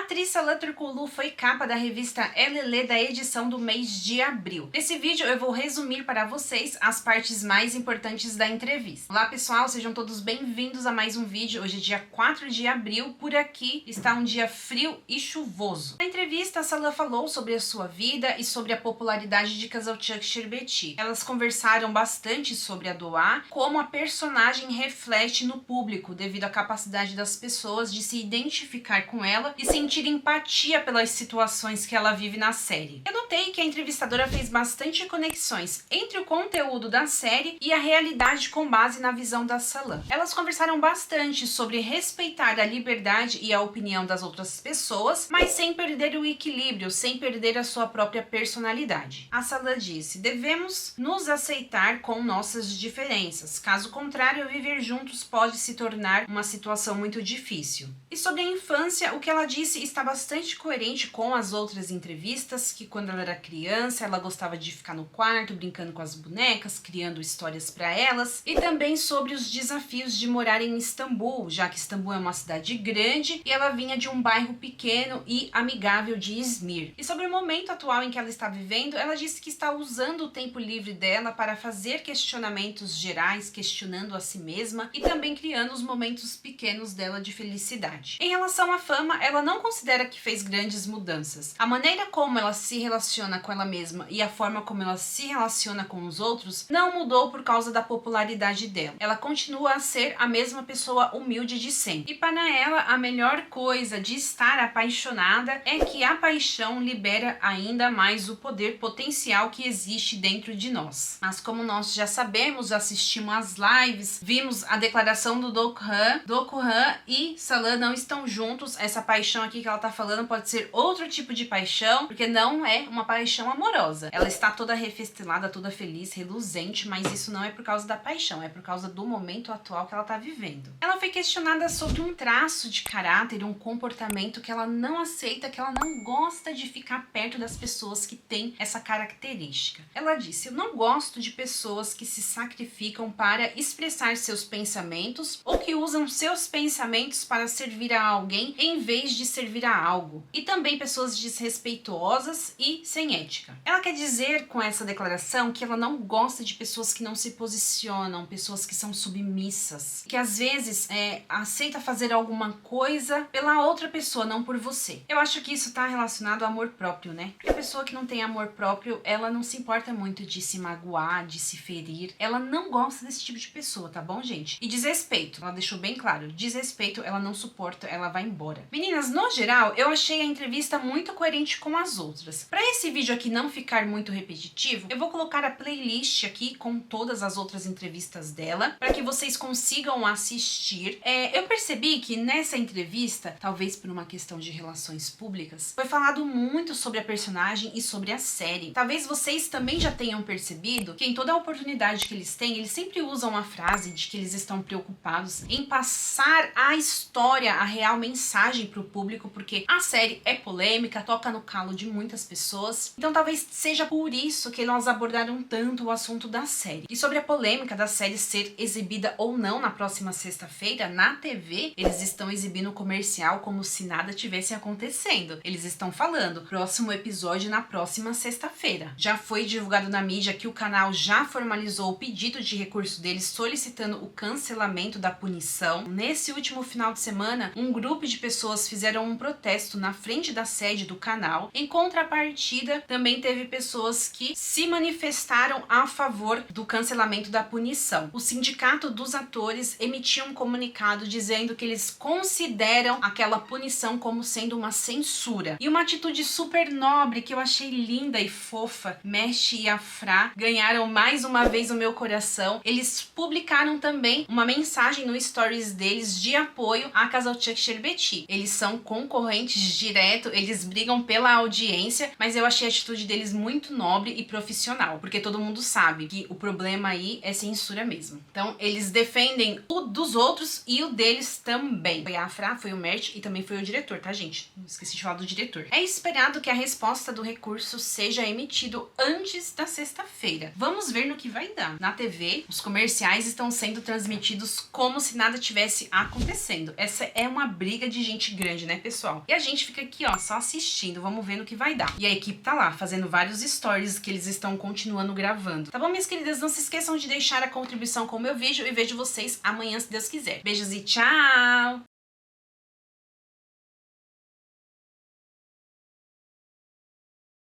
atriz Salã Turkoglu foi capa da revista Elelê da edição do mês de abril. Nesse vídeo eu vou resumir para vocês as partes mais importantes da entrevista. Olá pessoal, sejam todos bem-vindos a mais um vídeo. Hoje é dia 4 de abril, por aqui está um dia frio e chuvoso. Na entrevista, a Salã falou sobre a sua vida e sobre a popularidade de Kazalchuk Sherbeti. Elas conversaram bastante sobre a Doa, como a personagem reflete no público, devido à capacidade das pessoas de se identificar com ela e sentir empatia pelas situações que ela vive na série. Eu notei que a entrevistadora fez bastante conexões entre o conteúdo da série e a realidade com base na visão da Salã. Elas conversaram bastante sobre respeitar a liberdade e a opinião das outras pessoas, mas sem perder o equilíbrio, sem perder a sua própria personalidade. A Salã disse: devemos nos aceitar com nossas diferenças, caso contrário, viver juntos pode se tornar uma situação muito difícil. E sobre a infância, o que ela disse está bastante coerente com as outras entrevistas, que quando ela era criança, ela gostava de ficar no quarto, brincando com as bonecas, criando histórias para elas, e também sobre os desafios de morar em Istambul, já que Istambul é uma cidade grande e ela vinha de um bairro pequeno e amigável de Izmir. E sobre o momento atual em que ela está vivendo, ela disse que está usando o tempo livre dela para fazer questionamentos gerais, questionando a si mesma e também criando os momentos pequenos dela de felicidade. Em relação à fama, ela não considera que fez grandes mudanças. A maneira como ela se relaciona com ela mesma e a forma como ela se relaciona com os outros não mudou por causa da popularidade dela. Ela continua a ser a mesma pessoa humilde de sempre. E para ela, a melhor coisa de estar apaixonada é que a paixão libera ainda mais o poder potencial que existe dentro de nós. Mas como nós já sabemos, assistimos às lives, vimos a declaração do Dokhan e Salã não estão juntos. Essa paixão aqui que ela tá falando pode ser outro tipo de paixão, porque não é uma paixão amorosa. Ela está toda refestelada, toda feliz, reluzente, mas isso não é por causa da paixão, é por causa do momento atual que ela tá vivendo. Ela foi questionada sobre um traço de caráter, um comportamento que ela não aceita, que ela não gosta de ficar perto das pessoas que têm essa característica. Ela disse: eu não gosto de pessoas que se sacrificam para expressar seus pensamentos ou que usam seus pensamentos para servir a alguém em vez de servir a algo. E também pessoas desrespeitosas e sem ética. Ela quer dizer com essa declaração que ela não gosta de pessoas que não se posicionam, pessoas que são submissas, que às vezes aceita fazer alguma coisa pela outra pessoa, não por você. Eu acho que isso tá relacionado ao amor próprio, né? Porque a pessoa que não tem amor próprio, ela não se importa muito de se magoar, de se ferir. Ela não gosta desse tipo de pessoa, tá bom, gente? E desrespeito, ela deixou bem claro, desrespeito ela não suporta, ela vai embora. Meninas, no geral, eu achei a entrevista muito coerente com as outras. Para esse vídeo aqui não ficar muito repetitivo, eu vou colocar a playlist aqui com todas as outras entrevistas dela, para que vocês consigam assistir. Eu percebi que nessa entrevista, talvez por uma questão de relações públicas, foi falado muito sobre a personagem e sobre a série. Talvez vocês também já tenham percebido que em toda a oportunidade que eles têm, eles sempre usam a frase de que eles estão preocupados em passar a história, a real mensagem para o público, porque a série é polêmica, toca no calo de muitas pessoas. Então talvez seja por isso que elas abordaram tanto o assunto da série. E sobre a polêmica da série ser exibida ou não na próxima sexta-feira, na TV, eles estão exibindo o comercial como se nada tivesse acontecendo. Eles estão falando, próximo episódio na próxima sexta-feira. Já foi divulgado na mídia que o canal já formalizou o pedido de recurso deles solicitando o cancelamento da punição. Nesse último final de semana, um grupo de pessoas fizeram um protesto na frente da sede do canal. Em contrapartida, também teve pessoas que se manifestaram a favor do cancelamento da punição. O sindicato dos atores emitiu um comunicado dizendo que eles consideram aquela punição como sendo uma censura. E uma atitude super nobre que eu achei linda e fofa, Mesh e Afra ganharam mais uma vez o meu coração. Eles publicaram também uma mensagem no stories deles de apoio a Kazalchuk Sherbeti. Eles são concorrentes direto, eles brigam pela audiência, mas eu achei a atitude deles muito nobre e profissional, porque todo mundo sabe que o problema aí é censura mesmo. Então, eles defendem o dos outros e o deles também. Foi a Afra, foi o Mert e também foi o diretor, tá, gente? Esqueci de falar do diretor. É esperado que a resposta do recurso seja emitido antes da sexta-feira. Vamos ver no que vai dar. Na TV, os comerciais estão sendo transmitidos como se nada tivesse acontecendo. Essa é uma briga de gente grande, né, pessoal? pessoal? E a gente fica aqui, ó, só assistindo, vamos ver no que vai dar. E a equipe tá lá, fazendo vários stories que eles estão continuando gravando. Tá bom, minhas queridas? Não se esqueçam de deixar a contribuição com o meu vídeo e vejo vocês amanhã, se Deus quiser. Beijos e tchau!